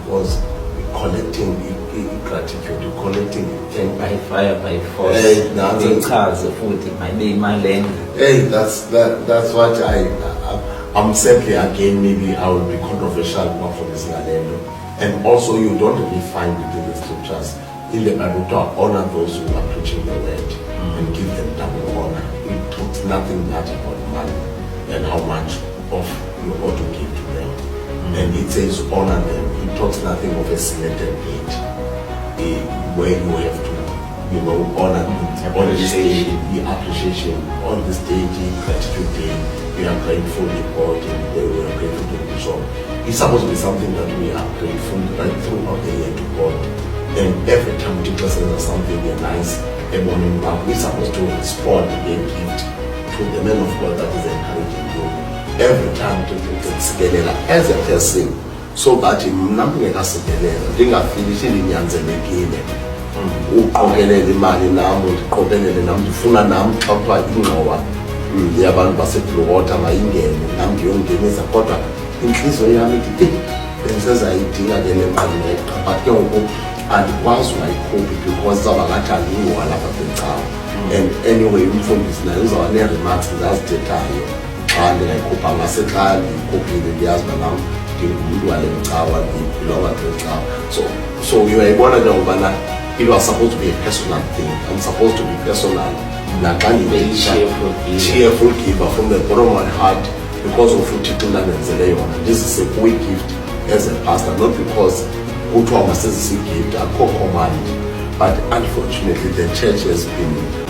because collecting gratitude, collecting thank by fire, by force. That's what I'm sadly again, maybe I will be controversial for this Galendo. And also you don't really find it in the scriptures in the Bible to honor those who are preaching the word and give them double honor. It talks nothing that about money and how much of you ought to give to them. And it says honor them. It talks nothing of a selected date where you have to, honor on this day, the appreciation on this day, the gratitude day. We are grateful to God and we are grateful to the Bishop. It's supposed to be something that we are grateful right throughout the year to God. And every time we present something nice, morning back, we're supposed to respond a gift to the man of God that is encouraging you. Every time to as a person, so that nothing has ndingafilishi linyanzelekile uqokelele imali nami uqokelele nami ndifuna nami xa kuthiwa ingxowa yabantu baseBluewater mayingene nami ndiyongenisa kodwa inhliziyo yami ithi benzezayidinga ke le nqanqeqa but ke ngoku andikwazi unayikhuphi because izawuba ngathi andingowa lapha kwicawa. And anyway umfundisi naye uzawuba nee-remarks ndazithethayo xa ndingayikhuphanga sexa ndiyikhuphile ndiyazi uba nam ndingumntu wale cawa ndibhilonga kule cawa. So uyayibona ke ngokubana it was supposed to be a personal thing. I'm supposed to be personal. Cheerful giver from the bottom of my heart because of uThixo ndandenzele yona. This is a quick gift as a pastor, not because kuthiwa masezise gift akho command, but unfortunately the church has been